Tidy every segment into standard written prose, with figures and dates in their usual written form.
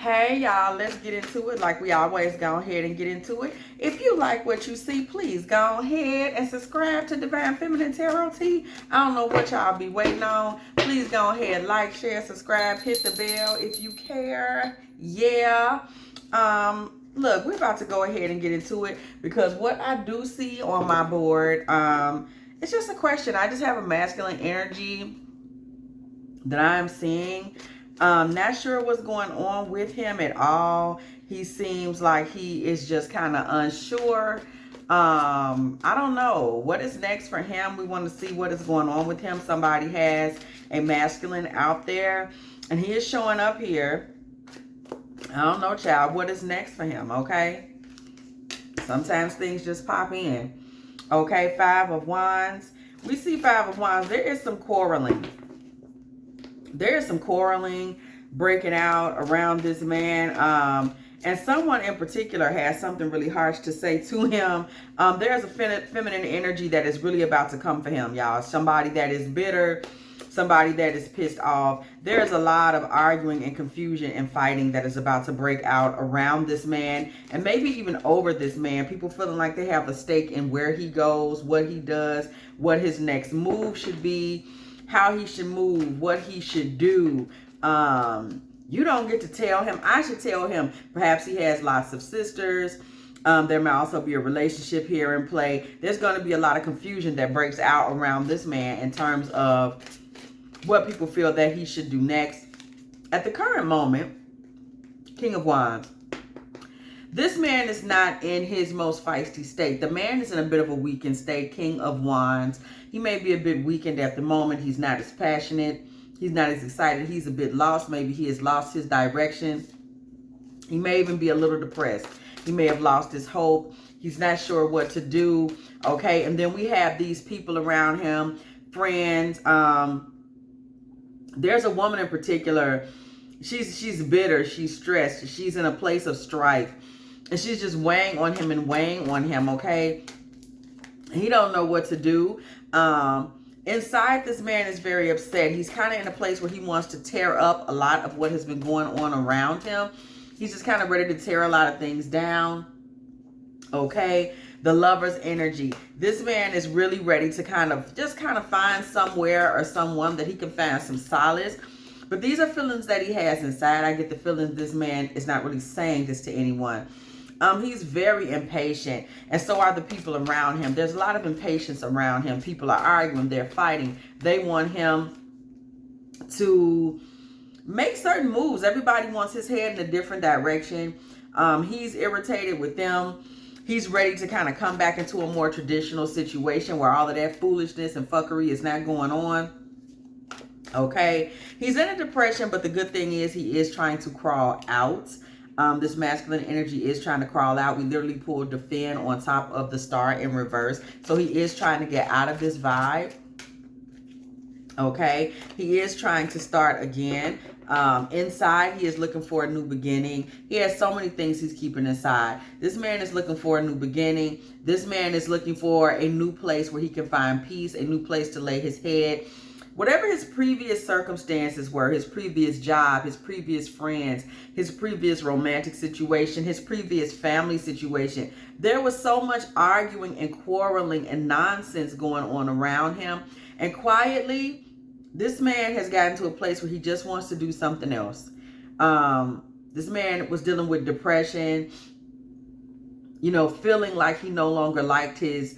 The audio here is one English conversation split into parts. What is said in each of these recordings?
Hey y'all, let's get into it like we always go ahead and get into it. If you like what you see, please go ahead and subscribe to Divine Feminine Tarot Tea. I don't know what y'all be waiting on. Please go ahead, like, share, subscribe, hit the bell if you care. Yeah. Look, we're about to go ahead and get into it because what I do see on my board, it's just a question. I just have a masculine energy that I'm seeing. Not sure what's going on with him at all. He seems like he is just kind of unsure. I don't know what is next for him. We want to see what is going on with him. Somebody has a masculine out there and he is showing up here. I don't know, child, what is next for him. Okay, sometimes things just pop in. Okay, Five of Wands. We see Five of Wands. There is some quarreling. There is some quarreling breaking out around this man. And someone in particular has something really harsh to say to him. There's a feminine energy that is really about to come for him, y'all. Somebody that is bitter, somebody that is pissed off. There's a lot of arguing and confusion and fighting that is about to break out around this man and maybe even over this man. People feeling like they have a stake in where he goes, what he does, what his next move should be, how he should move, what he should do. You don't get to tell him. I should tell him. Perhaps he has lots of sisters. There may also be a relationship here in play. There's going to be a lot of confusion that breaks out around this man in terms of what people feel that he should do next. At the current moment, King of Wands. This man is not in his most feisty state. The man is in a bit of a weakened state. King of Wands. He may be a bit weakened at the moment. He's not as passionate. He's not as excited. He's a bit lost. Maybe he has lost his direction. He may even be a little depressed. He may have lost his hope. He's not sure what to do. Okay, and then we have these people around him, friends. There's a woman in particular. She's bitter. She's stressed. She's in a place of strife. And she's just weighing on him and weighing on him, okay? He don't know what to do. Inside, this man is very upset. He's kind of in a place where he wants to tear up a lot of what has been going on around him. He's just kind of ready to tear a lot of things down, okay? The Lover's energy. This man is really ready to kind of find somewhere or someone that he can find some solace. But these are feelings that he has inside. I get the feeling this man is not really saying this to anyone. He's very impatient, and so are the people around him. There's a lot of impatience around him. People are arguing, they're fighting. They want him to make certain moves. Everybody wants his head in a different direction. He's irritated with them. He's ready to kind of come back into a more traditional situation where all of that foolishness and fuckery is not going on. Okay, he's in a depression, but the good thing is he is trying to crawl out. This masculine energy is trying to crawl out. We literally pulled the fin on top of the star in reverse. So he is trying to get out of this vibe. Okay, he is trying to start again. Inside, he is looking for a new beginning. He has so many things he's keeping inside. This man is looking for a new beginning. This man is looking for a new place where he can find peace, a new place to lay his head. Whatever his previous circumstances were, his previous job, his previous friends, his previous romantic situation, his previous family situation, there was so much arguing and quarreling and nonsense going on around him. And quietly, this man has gotten to a place where he just wants to do something else. This man was dealing with depression, you know, feeling like he no longer liked his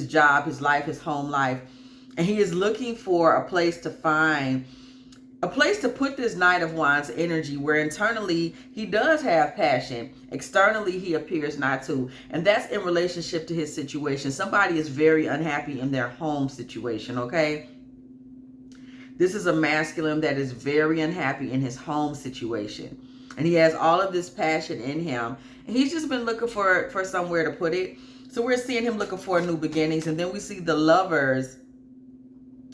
job, his life, his home life. And he is looking for a place to find, a place to put this Knight of Wands energy where internally he does have passion. Externally, he appears not to. And that's in relationship to his situation. Somebody is very unhappy in their home situation, okay? This is a masculine that is very unhappy in his home situation. And he has all of this passion in him. And he's just been looking for somewhere to put it. So we're seeing him looking for new beginnings. And then we see the Lovers.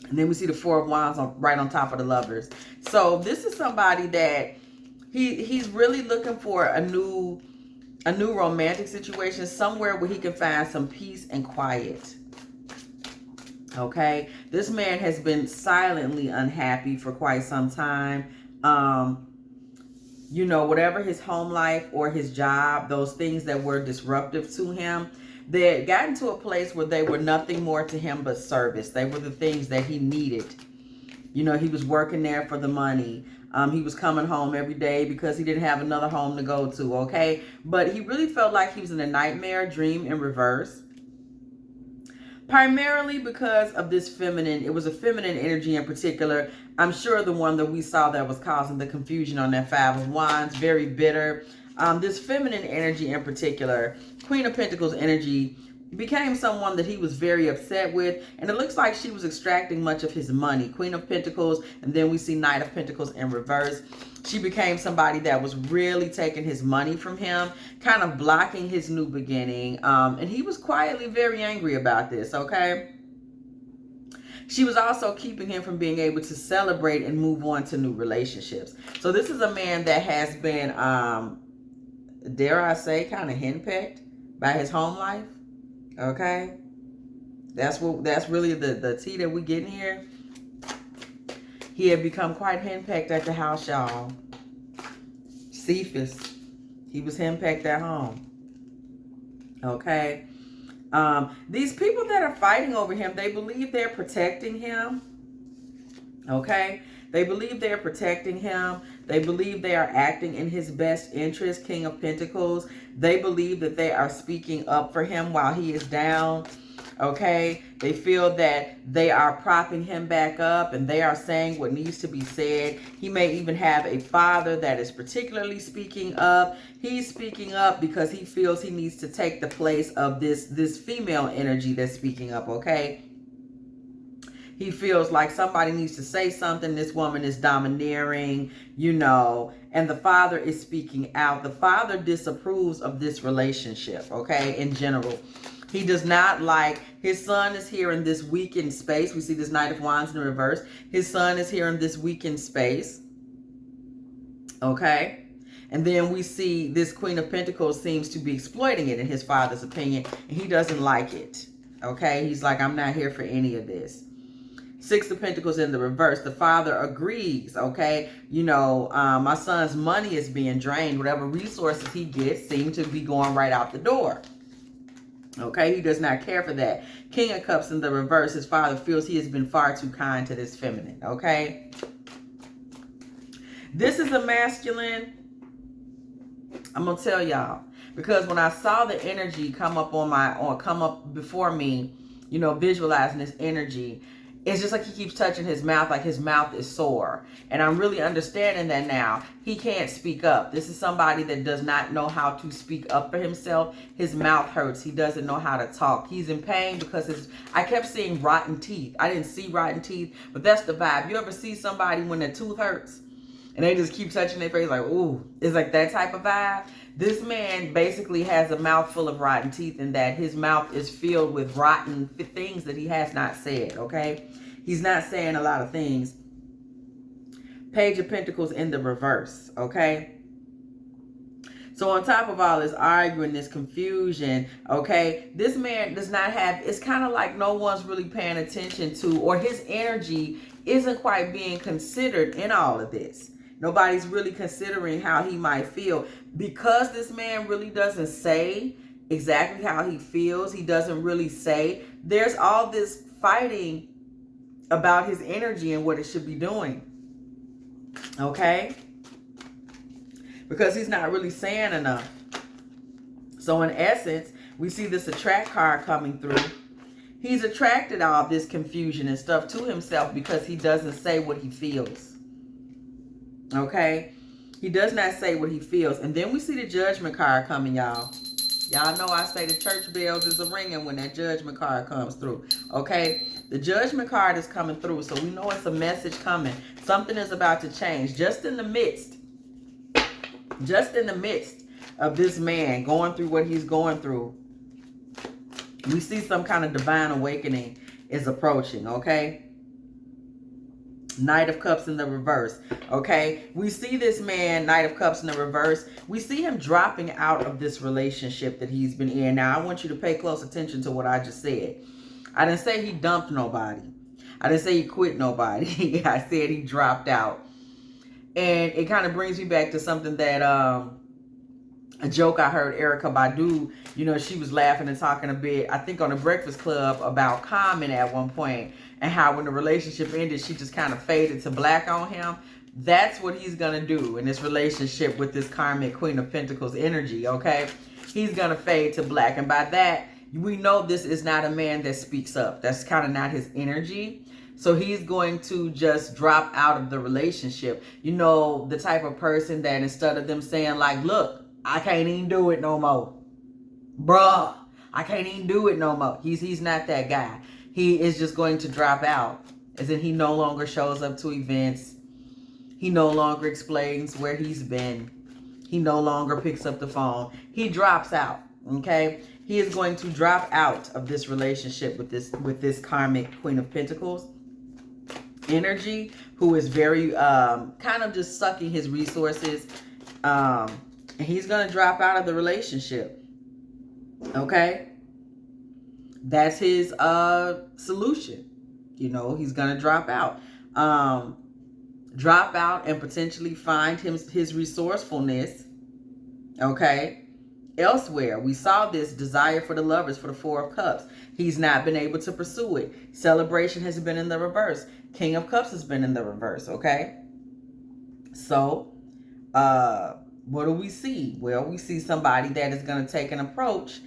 And then we see the Four of Wands right on top of the Lovers. So this is somebody that he's really looking for a new romantic situation, somewhere where he can find some peace and quiet. Okay, this man has been silently unhappy for quite some time. you know, whatever his home life or his job, those things that were disruptive to him, they had gotten to a place where they were nothing more to him but service. They were the things that he needed. You know, he was working there for the money. He was coming home every day because he didn't have another home to go to, okay? But he really felt like he was in a nightmare dream in reverse. Primarily because of this feminine, it was a feminine energy in particular. I'm sure the one that we saw that was causing the confusion on that Five of Wands, very bitter. This feminine energy in particular, Queen of Pentacles energy, became someone that he was very upset with, and it looks like she was extracting much of his money. Queen of Pentacles, and then we see Knight of Pentacles in reverse. She became somebody that was really taking his money from him, kind of blocking his new beginning, and he was quietly very angry about this, okay? She was also keeping him from being able to celebrate and move on to new relationships. So this is a man that has been, dare I say, kind of henpecked by his home life. Okay, that's really the tea that we get in here. He had become quite henpecked at the house, y'all. Cephas, he was henpecked at home. Okay, these people that are fighting over him, they believe they're protecting him. Okay, they believe they're protecting him. They believe they are acting in his best interest, King of Pentacles. They believe that they are speaking up for him while he is down, okay? They feel that they are propping him back up and they are saying what needs to be said. He may even have a father that is particularly speaking up. He's speaking up because he feels he needs to take the place of this female energy that's speaking up, okay? He feels like somebody needs to say something. This woman is domineering, you know, and the father is speaking out. The father disapproves of this relationship, okay, in general. He does not like, his son is here in this weakened space. We see this Knight of Wands in reverse. His son is here in this weakened space, okay? And then we see this Queen of Pentacles seems to be exploiting it in his father's opinion, and he doesn't like it, okay? He's like, I'm not here for any of this. Six of Pentacles in the reverse. The father agrees, okay? You know, my son's money is being drained. Whatever resources he gets seem to be going right out the door. Okay, he does not care for that. King of Cups in the reverse. His father feels he has been far too kind to this feminine, okay? This is a masculine. I'm going to tell y'all. Because when I saw the energy come up come up before me, you know, visualizing this energy, it's just like he keeps touching his mouth, like his mouth is sore. And I'm really understanding that now. He can't speak up. This is somebody that does not know how to speak up for himself. His mouth hurts. He doesn't know how to talk. He's in pain because I kept seeing rotten teeth. I didn't see rotten teeth, but that's the vibe. You ever see somebody when their tooth hurts and they just keep touching their face like, ooh, it's like that type of vibe? This man basically has a mouth full of rotten teeth, in that his mouth is filled with rotten things that he has not said, okay? He's not saying a lot of things. Page of Pentacles in the reverse, okay? So on top of all this arguing, this confusion, okay, this man does not have, it's kind of like no one's really paying attention to, or his energy isn't quite being considered in all of this. Nobody's really considering how he might feel. Because this man really doesn't say exactly how he feels, he doesn't really say, there's all this fighting about his energy and what it should be doing. Okay? Because he's not really saying enough. So in essence, we see this attract card coming through. He's attracted all this confusion and stuff to himself because he doesn't say what he feels. Okay? He does not say what he feels. And then we see the Judgment card coming, y'all. Y'all know I say the church bells is a ringing when that Judgment card comes through. Okay? The Judgment card is coming through, so we know it's a message coming. Something is about to change. Just in the midst of this man going through what he's going through, we see some kind of divine awakening is approaching, okay? Knight of Cups in the reverse, okay? We see this man, Knight of Cups in the reverse. We see him dropping out of this relationship that he's been in. Now, I want you to pay close attention to what I just said. I didn't say he dumped nobody. I didn't say he quit nobody. I said he dropped out. And it kind of brings me back to something that a joke I heard Erykah Badu, you know, she was laughing and talking a bit, I think on the Breakfast Club, about Common at one point, and how when the relationship ended, she just kind of faded to black on him. That's what he's going to do in this relationship with this karmic Queen of Pentacles energy, okay? He's going to fade to black. And by that, we know this is not a man that speaks up. That's kind of not his energy. So he's going to just drop out of the relationship. You know, the type of person that instead of them saying like, look, I can't even do it no more. Bruh, I can't even do it no more. He's not that guy. He is just going to drop out. As in he no longer shows up to events. He no longer explains where he's been. He no longer picks up the phone. He drops out, okay? He is going to drop out of this relationship with this karmic Queen of Pentacles energy, who is very kind of just sucking his resources. And he's going to drop out of the relationship, okay? That's his solution. You know, he's going to drop out. Drop out and potentially find his resourcefulness, okay, elsewhere. We saw this desire for the Lovers for the Four of Cups. He's not been able to pursue it. Celebration has been in the reverse. King of Cups has been in the reverse, okay? So, what do we see? Well, we see somebody that is going to take an approach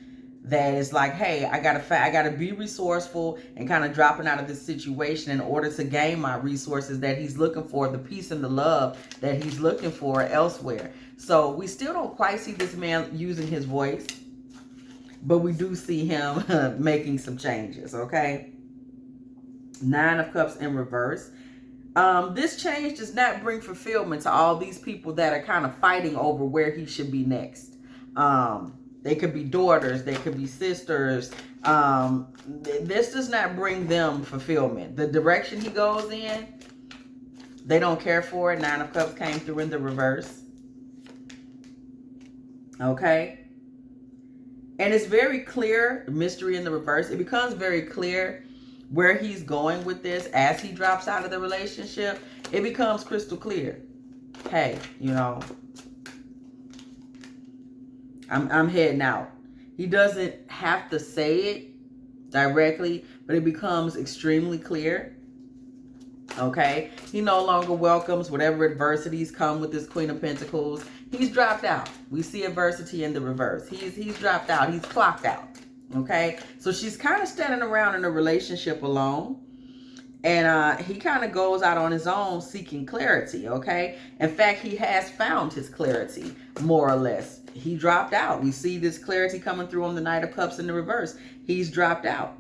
that is like, hey, I gotta be resourceful and kind of dropping out of this situation in order to gain my resources that he's looking for, the peace and the love that he's looking for elsewhere. So we still don't quite see this man using his voice, but we do see him making some changes, okay? Nine of Cups in reverse. This change does not bring fulfillment to all these people that are kind of fighting over where he should be next. They could be daughters. They could be sisters. This does not bring them fulfillment. The direction he goes in, they don't care for it. Nine of Cups came through in the reverse. Okay. And it's very clear, mystery in the reverse. It becomes very clear where he's going with this as he drops out of the relationship. It becomes crystal clear. Hey, you know, I'm heading out. He doesn't have to say it directly, but it becomes extremely clear. Okay? He no longer welcomes whatever adversities come with this Queen of Pentacles. He's dropped out. We see adversity in the reverse. He's dropped out. He's clocked out. Okay? So she's kind of standing around in a relationship alone. And he kind of goes out on his own seeking clarity, okay? In fact, he has found his clarity, more or less. He dropped out. We see this clarity coming through on the Knight of Cups in the reverse. He's dropped out,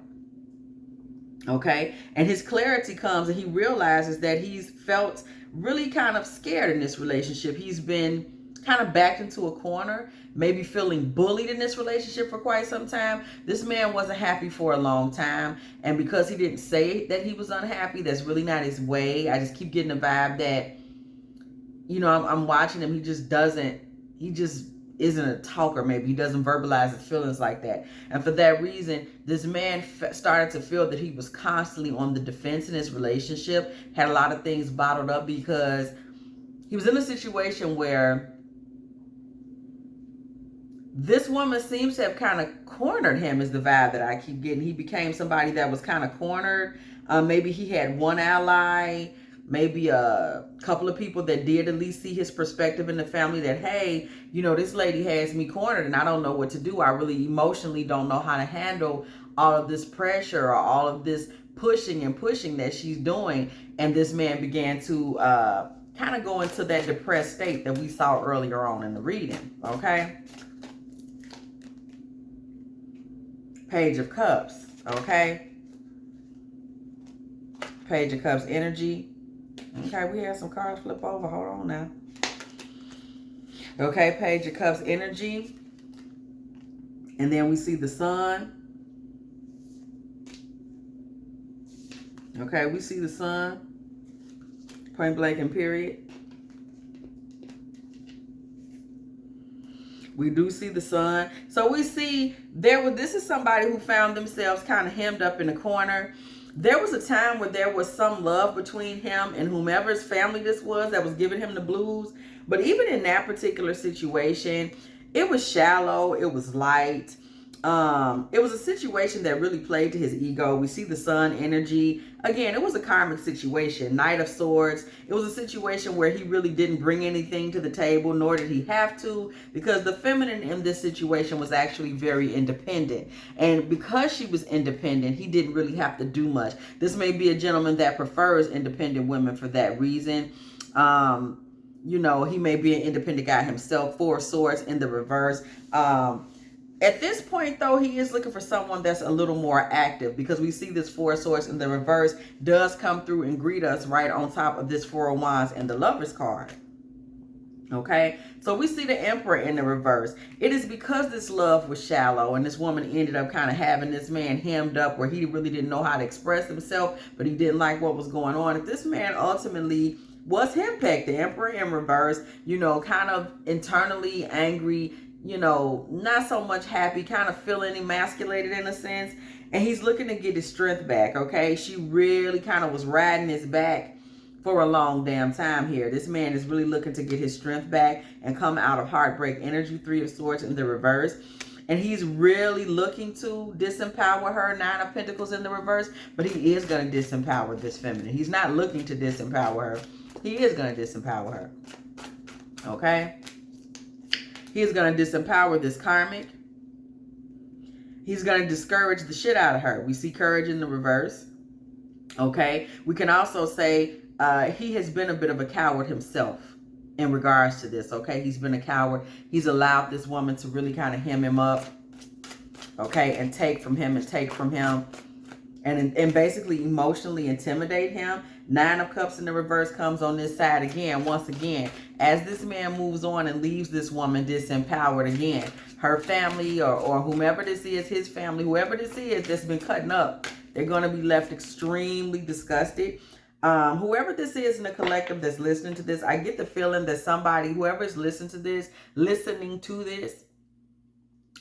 okay? And his clarity comes and he realizes that he's felt really kind of scared in this relationship. He's been kind of backed into a corner, maybe feeling bullied in this relationship for quite some time. This man wasn't happy for a long time. And because he didn't say that he was unhappy, that's really not his way. I just keep getting the vibe that, you know, I'm watching him. He just isn't a talker. Maybe he doesn't verbalize his feelings like that. And for that reason, this man started to feel that he was constantly on the defense in his relationship, had a lot of things bottled up because he was in a situation where this woman seems to have kind of cornered him, is the vibe that I keep getting. He became somebody that was kind of cornered. Maybe he had one ally, maybe a couple of people that did at least see his perspective in the family that, hey, you know, this lady has me cornered and I don't know what to do. I really emotionally don't know how to handle all of this pressure or all of this pushing that she's doing. And this man began to kind of go into that depressed state that we saw earlier on in the reading, okay? Page of Cups, okay? Page of Cups energy. Okay, we had some cards flip over. Hold on now. Okay, Page of Cups energy. And then we see the Sun. Okay, we see the Sun. Point blank and period. We do see the Sun. So we see this is somebody who found themselves kind of hemmed up in a corner. There was a time where there was some love between him and whomever's family this was that was giving him the blues. But even in that particular situation, it was shallow. It was light. It was a situation that really played to his ego. We see the sun energy. Again, it was a karmic situation, Knight of Swords. It was a situation where he really didn't bring anything to the table, nor did he have to, because the feminine in this situation was actually very independent. And because she was independent, he didn't really have to do much. This may be a gentleman that prefers independent women for that reason. You know, he may be an independent guy himself. Four of Swords in the reverse. At this point, though, he is looking for someone that's a little more active, because we see this Four of Swords in the reverse does come through and greet us right on top of this Four of Wands and the Lover's card. Okay, so we see the Emperor in the reverse. It is because this love was shallow and this woman ended up kind of having this man hemmed up where he really didn't know how to express himself, but he didn't like what was going on. If this man ultimately was henpecked, the Emperor in reverse, you know, kind of internally angry, you know, not so much happy, kind of feeling emasculated in a sense. And he's looking to get his strength back, okay? She really kind of was riding his back for a long damn time here. This man is really looking to get his strength back and come out of heartbreak energy, Three of Swords in the reverse. And he's really looking to disempower her, Nine of Pentacles in the reverse. But he is going to disempower this feminine. He's not looking to disempower her. He is going to disempower her. Okay? He is going to disempower this karmic. He's going to discourage the shit out of her. We see courage in the reverse. Okay. We can also say he has been a bit of a coward himself in regards to this. Okay. He's been a coward. He's allowed this woman to really kind of hem him up. Okay. And take from him and take from him. And basically emotionally intimidate him. Nine of Cups in the reverse comes on this side again. Once again, as this man moves on and leaves this woman disempowered again, her family or whomever this is, his family, whoever this is that's been cutting up, they're going to be left extremely disgusted. Whoever this is in the collective that's listening to this, I get the feeling that somebody, whoever is listening to this,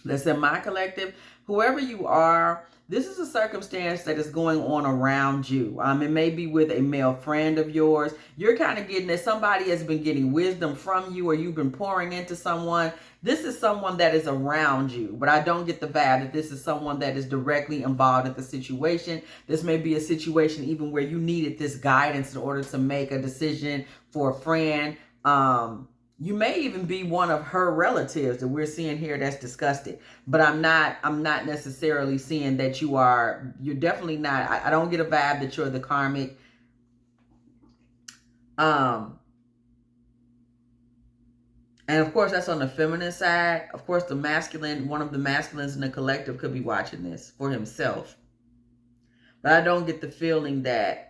that's in my collective, whoever you are, this is a circumstance that is going on around you. It may be with a male friend of yours. You're kind of getting that somebody has been getting wisdom from you, or you've been pouring into someone. This is someone that is around you, but I don't get the vibe that this is someone that is directly involved in the situation. This may be a situation even where you needed this guidance in order to make a decision for a friend. You may even be one of her relatives that we're seeing here that's disgusted. But I'm not necessarily seeing that you're definitely not. I don't get a vibe that you're the karmic. And of course, that's on the feminine side. Of course, the masculine, one of the masculines in the collective could be watching this for himself. But I don't get the feeling that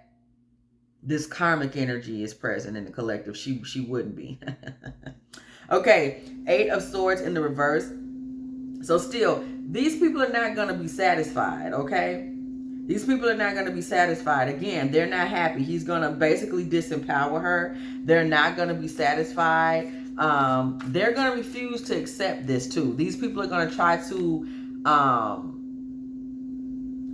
this karmic energy is present in the collective. She wouldn't be. Okay, Eight of Swords in the reverse. So still, these people are not going to be satisfied, okay? These people are not going to be satisfied. Again, they're not happy. He's going to basically disempower her. They're not going to be satisfied. They're going to refuse to accept this too. These people are going to try to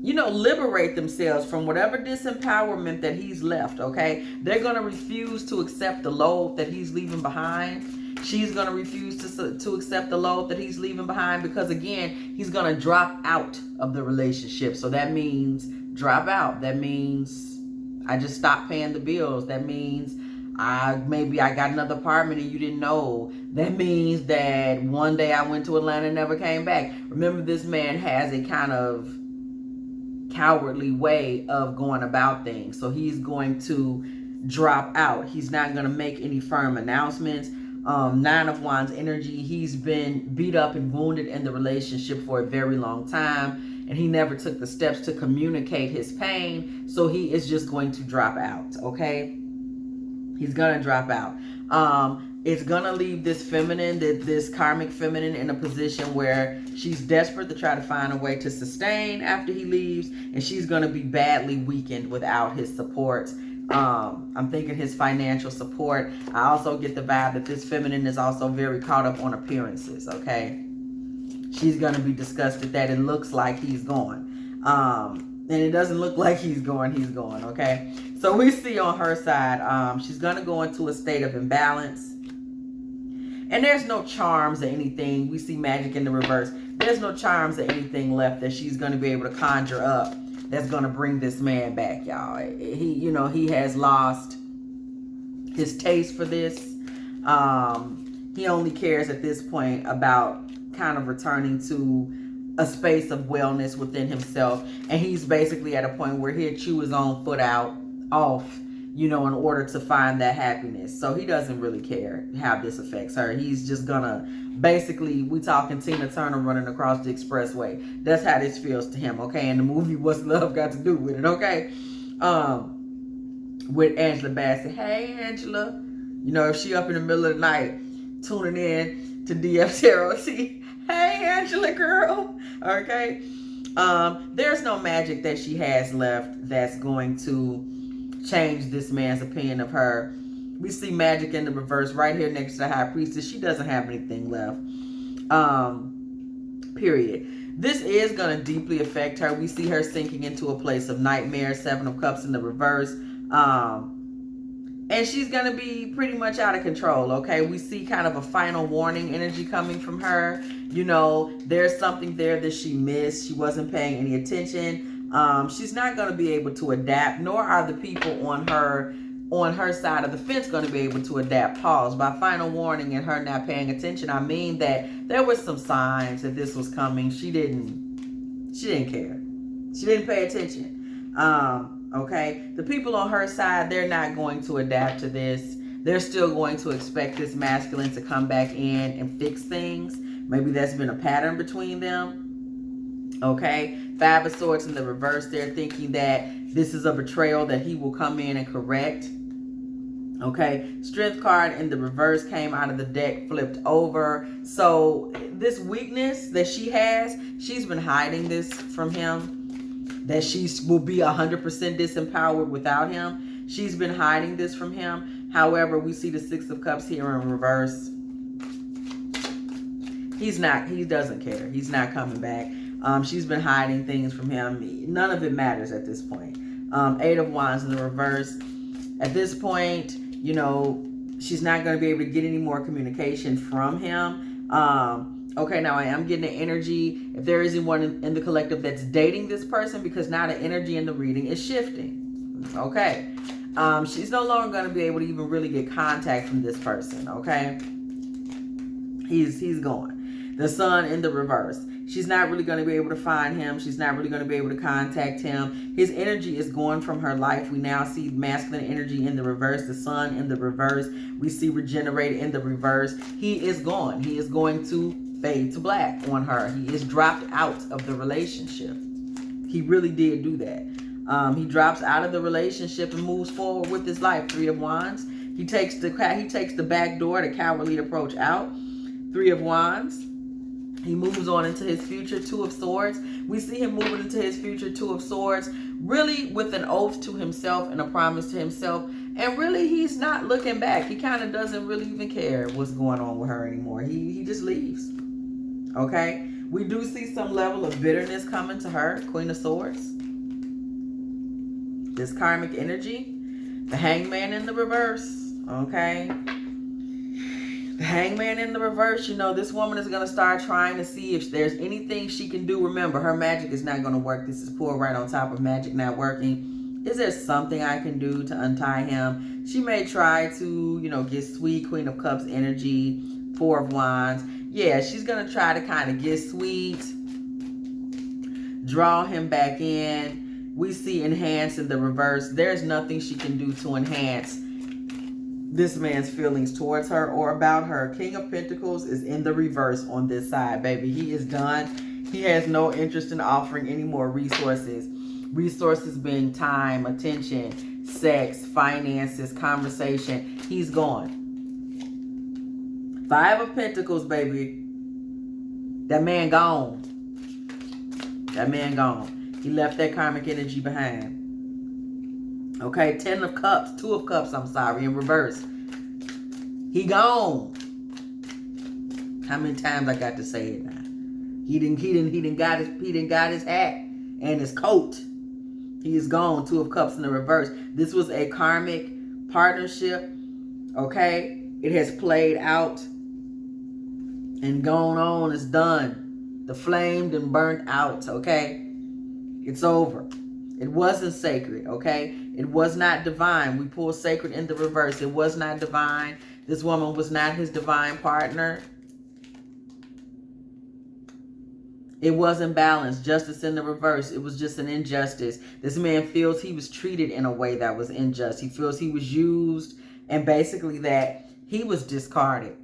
liberate themselves from whatever disempowerment that he's left, okay? They're going to refuse to accept the load that he's leaving behind. She's going to refuse to accept the load that he's leaving behind, because, again, he's going to drop out of the relationship. So that means drop out. That means I just stopped paying the bills. That means maybe I got another apartment and you didn't know. That means that one day I went to Atlanta and never came back. Remember, this man has a kind of cowardly way of going about things. So he's going to drop out. He's not going to make any firm announcements. Nine of Wands energy. He's been beat up and wounded in the relationship for a very long time, and he never took the steps to communicate his pain. So he is just going to drop out. Okay, he's gonna drop out. It's gonna leave this feminine, this karmic feminine, in a position where she's desperate to try to find a way to sustain after he leaves, and she's gonna be badly weakened without his support. I'm thinking his financial support. I also get the vibe that this feminine is also very caught up on appearances, okay? She's gonna be disgusted that it looks like he's gone. And And it doesn't look like he's going, okay? So we see on her side, she's going to go into a state of imbalance. And there's no charms or anything. We see magic in the reverse. There's no charms or anything left that she's going to be able to conjure up that's going to bring this man back, y'all. He has lost his taste for this. He only cares at this point about kind of returning to a space of wellness within himself. And he's basically at a point where he'll chew his own foot off, in order to find that happiness. So he doesn't really care how this affects her. He's just gonna, basically, we talking Tina Turner running across the expressway. That's how this feels to him, okay? And the movie, What's Love Got to Do with It, okay? With Angela Bassett. Hey, Angela. If she up in the middle of the night tuning in to DF Tarot T. Hey, Angela girl. Okay? There's no magic that she has left that's going to change this man's opinion of her. We see magic in the reverse right here next to the High Priestess. She doesn't have anything left. Period. This is going to deeply affect her. We see her sinking into a place of nightmare. 7 of Cups in the reverse. And she's going to be pretty much out of control, okay? We see kind of a final warning energy coming from her. There's something there that she missed. She wasn't paying any attention. She's not going to be able to adapt, nor are the people on her side of the fence going to be able to adapt. Pause. By final warning and her not paying attention, I mean that there were some signs that this was coming. She didn't care. She didn't pay attention. Okay. The people on her side, they're not going to adapt to this. They're still going to expect this masculine to come back in and fix things. Maybe that's been a pattern between them. Okay, 5 of Swords in the reverse. They're thinking that this is a betrayal that he will come in and correct. Okay, Strength card in the reverse came out of the deck, flipped over. So this weakness that she has, she's been hiding this from him. That she will be 100% disempowered without him. She's been hiding this from him. However, we see the 6 of Cups here in reverse. He doesn't care. He's not coming back. She's been hiding things from him. None of it matters at this point. 8 of Wands in the reverse. At this point, she's not going to be able to get any more communication from him. Okay, now I am getting the energy. If there is anyone in the collective that's dating this person, because now the energy in the reading is shifting. Okay. She's no longer going to be able to even really get contact from this person. Okay. He's gone. The Sun in the reverse. She's not really going to be able to find him. She's not really going to be able to contact him. His energy is gone from her life. We now see masculine energy in the reverse. The Sun in the reverse. We see regenerated in the reverse. He is gone. He is going to fade to black on her. He is dropped out of the relationship. He really did do that. He drops out of the relationship and moves forward with his life. 3 of Wands. He takes the back door, the cowardly approach out. 3 of Wands. He moves on into his future. 2 of Swords. We see him moving into his future. 2 of Swords. Really with an oath to himself and a promise to himself. And really he's not looking back. He kind of doesn't really even care what's going on with her anymore. He just leaves. Okay. We do see some level of bitterness coming to her. Queen of Swords. This karmic energy. The Hangman in the reverse. Okay. The Hangman in the reverse, this woman is going to start trying to see if there's anything she can do. Remember, her magic is not going to work. This is pulled right on top of magic not working. Is there something I can do to untie him? She may try to, get sweet. Queen of Cups energy. 4 of Wands. Yeah, she's going to try to kind of get sweet. Draw him back in. We see enhance in the reverse. There's nothing she can do to enhance this man's feelings towards her or about her. King of Pentacles is in the reverse on this side, baby. He is done. He has no interest in offering any more resources. Resources being time, attention, sex, finances, conversation. He's gone. 5 of Pentacles, baby. That man gone. That man gone. He left that karmic energy behind. Okay, 10 of Cups, 2 of Cups, I'm sorry, in reverse. He gone. How many times I got to say it now? He didn't got his hat and his coat. He is gone. Two of Cups in the reverse. This was a karmic partnership. Okay. It has played out and gone on. It's done. The flamed and burnt out. Okay. It's over. It wasn't sacred. Okay. It was not divine. We pull sacred in the reverse. It was not divine. This woman was not his divine partner. It wasn't balanced. Justice in the reverse. It was just an injustice. This man feels he was treated in a way that was unjust. He feels he was used, and basically that he was discarded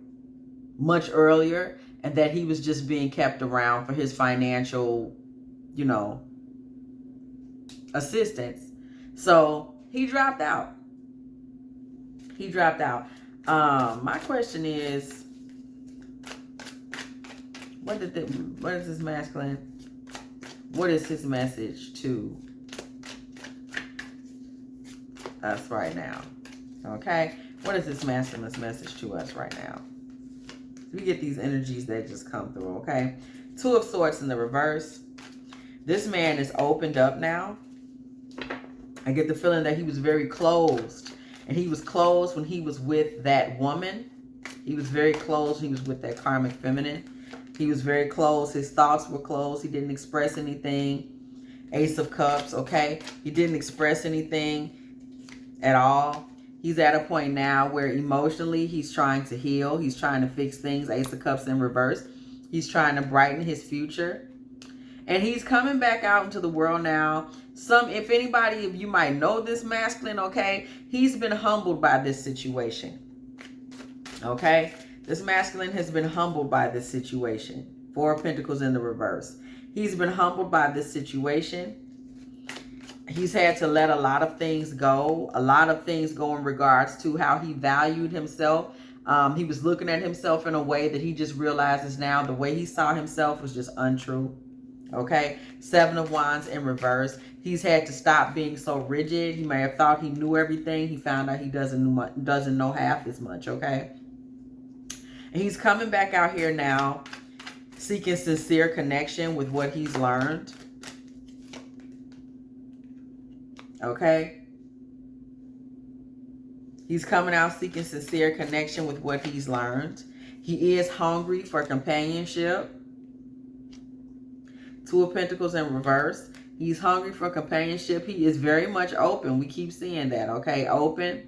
much earlier, and that he was just being kept around for his financial, you know, assistance. So he dropped out. He dropped out. My question is, what is this masculine? What is his message to us right now? Okay? What is this masculine's message to us right now? We get these energies that just come through, okay? Two of Swords in the reverse. This man is opened up now. I get the feeling that he was very closed. And he was closed when he was with that woman. He was very closed when he was with that karmic feminine. He was very closed. His thoughts were closed. He didn't express anything. Ace of Cups, okay? He didn't express anything at all. He's at a point now where emotionally he's trying to heal. He's trying to fix things. Ace of Cups in reverse. He's trying to brighten his future. And he's coming back out into the world now. If anybody of you might know this masculine, okay? He's been humbled by this situation. Okay? This masculine has been humbled by this situation. Four of Pentacles in the reverse. He's been humbled by this situation. He's had to let a lot of things go. A lot of things go in regards to how he valued himself. He was looking at himself in a way that he just realizes now the way he saw himself was just untrue. Okay? Seven of Wands in reverse. He's had to stop being so rigid. He may have thought he knew everything. He found out he doesn't know half as much. Okay? And he's coming back out here now, seeking sincere connection with what he's learned. Okay? He's coming out seeking sincere connection with what he's learned. He is hungry for companionship. Two of Pentacles in reverse. He's hungry for companionship. He is very much open. We keep seeing that, okay? Open.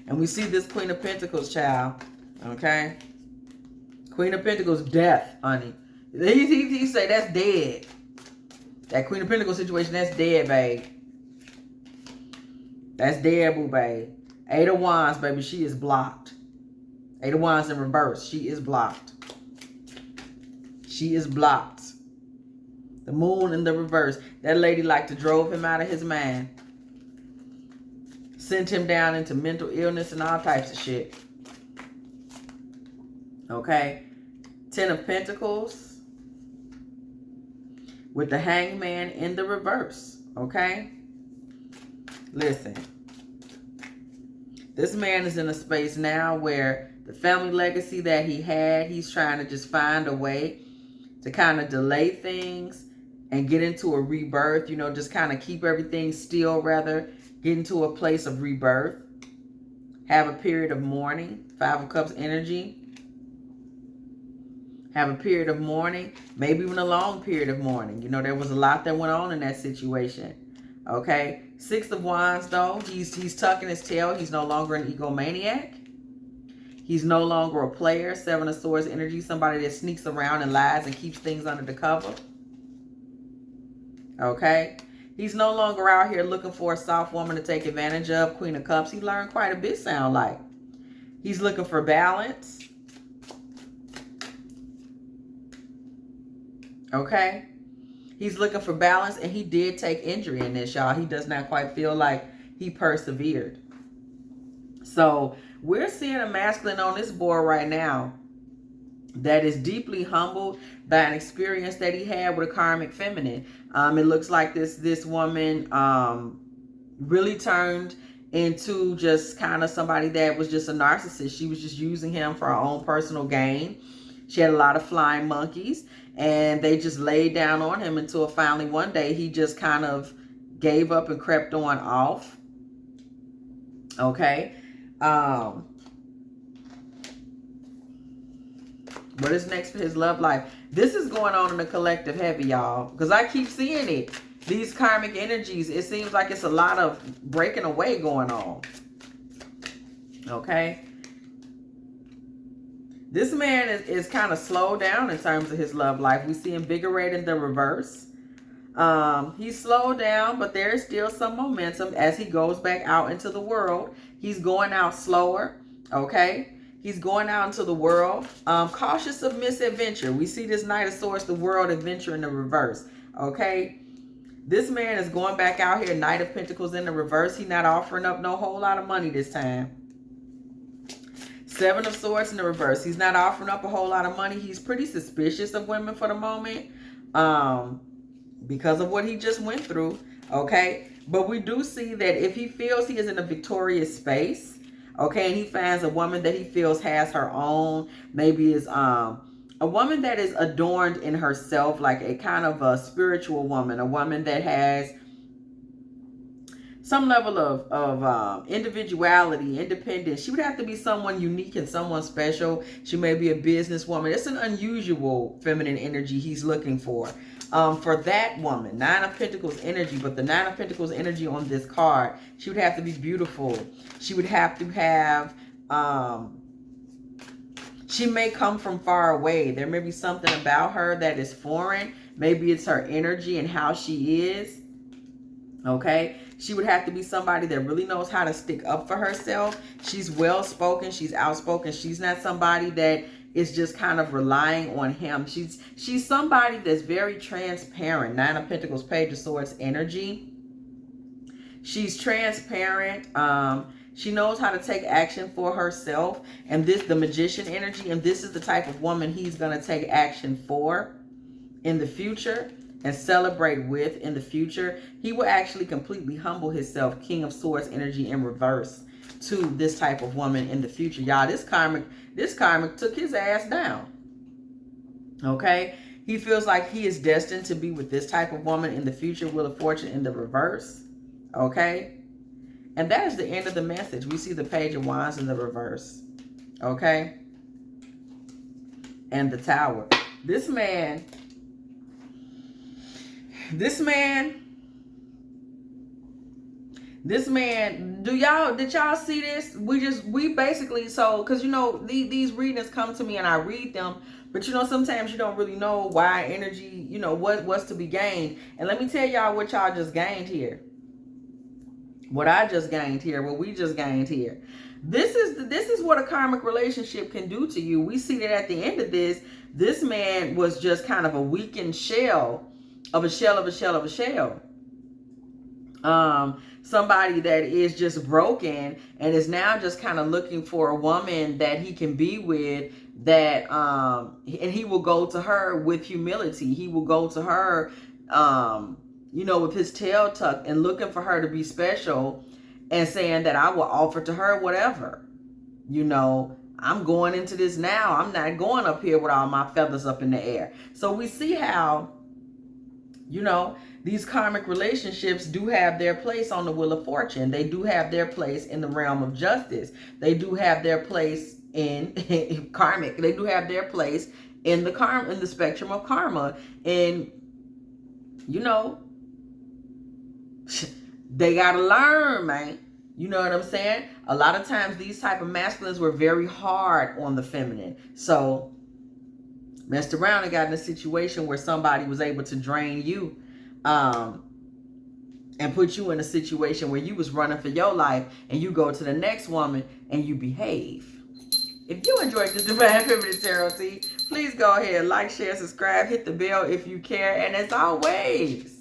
And we see this Queen of Pentacles, child. Okay? Queen of Pentacles, death, honey. He say that's dead. That Queen of Pentacles situation, that's dead, babe. That's dead, boo, babe. Eight of Wands, baby, she is blocked. Eight of Wands in reverse, she is blocked. She is blocked. The Moon in the reverse. That lady like to drove him out of his mind. Sent him down into mental illness and all types of shit. Okay. Ten of Pentacles. With the Hangman in the reverse. Okay. Listen. This man is in a space now where the family legacy that he had, he's trying to just find a way to kind of delay things and get into a rebirth. You know, just kind of keep everything still, rather. Get into a place of rebirth. Have a period of mourning. Five of Cups energy. Have a period of mourning. Maybe even a long period of mourning. You know, there was a lot that went on in that situation. Okay. Six of Wands, though. He's tucking his tail. He's no longer an egomaniac. He's no longer a player. Seven of Swords energy. Somebody that sneaks around and lies and keeps things under the cover. Okay. He's no longer out here looking for a soft woman to take advantage of. Queen of Cups. He learned quite a bit, sound like. He's looking for balance. Okay. He's looking for balance, and he did take injury in this, y'all. He does not quite feel like he persevered. So we're seeing a masculine on this board right now that is deeply humbled by an experience that he had with a karmic feminine. It looks like this woman really turned into just kind of somebody that was just a narcissist. She was just using him for her own personal gain. She had a lot of flying monkeys, and they just laid down on him until finally one day he just kind of gave up and crept on off. Okay. What is next for his love life? This is going on in the collective heavy, y'all, because I keep seeing it. These karmic energies, it seems like it's a lot of breaking away going on. Okay. This man is kind of slowed down in terms of his love life. We see invigorated in the reverse. He's slowed down, but there is still some momentum as he goes back out into the world. He's going out slower. Okay. He's going out into the world. Cautious of misadventure. We see this Knight of Swords, the world adventure in the reverse. Okay. This man is going back out here, Knight of Pentacles in the reverse. He's not offering up no whole lot of money this time. Seven of Swords in the reverse. He's not offering up a whole lot of money. He's pretty suspicious of women for the moment. Because of what he just went through. Okay. But we do see that if he feels he is in a victorious space, okay, and he finds a woman that he feels has her own, maybe is a woman that is adorned in herself, like a kind of a spiritual woman, a woman that has some level of individuality, independence. She would have to be someone unique and someone special. She may be a businesswoman. It's an unusual feminine energy he's looking for. For that woman, Nine of Pentacles energy, but the Nine of Pentacles energy on this card, she would have to be beautiful. She would have to have, she may come from far away. There may be something about her that is foreign. Maybe it's her energy and how she is. Okay. She would have to be somebody that really knows how to stick up for herself. She's well-spoken. She's outspoken. She's not somebody that is just kind of relying on him. She's somebody that's very transparent. Nine of Pentacles, Page of Swords energy. She's transparent. She knows how to take action for herself. And this, the Magician energy, and this is the type of woman he's going to take action for in the future and celebrate with in the future. He will actually completely humble himself. King of Swords energy in reverse to this type of woman in the future. Y'all, this karmic took his ass down. Okay. He feels like he is destined to be with this type of woman in the future. Wheel of Fortune in the reverse. Okay. And that is the end of the message. We see the Page of Wands in the reverse. Okay. And the Tower. This man, did y'all see this? We basically, so, because you know, these readings come to me and I read them, but you know, sometimes you don't really know why energy, you know, what's to be gained. And let me tell y'all what y'all just gained here. What I just gained here, what we just gained here. This is what a karmic relationship can do to you. We see that at the end of this man was just kind of a weakened shell of a shell of a shell of a shell. Somebody that is just broken and is now just kind of looking for a woman that he can be with, that and he will go to her with humility. He will go to her you know, with his tail tucked and looking for her to be special and saying that I will offer to her whatever. You know, I'm going into this now. I'm not going up here with all my feathers up in the air. So we see how, you know, these karmic relationships do have their place on the Wheel of Fortune. They do have their place in the realm of justice. They do have their place in karmic. They do have their place in the spectrum of karma. And, you know, they gotta learn, man. You know what I'm saying? A lot of times these type of masculines were very hard on the feminine. So messed around and got in a situation where somebody was able to drain you and put you in a situation where you was running for your life and you go to the next woman and you behave. If you enjoyed the Divine Feminine Tarot Tea, please go ahead, like, share, subscribe, hit the bell if you care. And as always,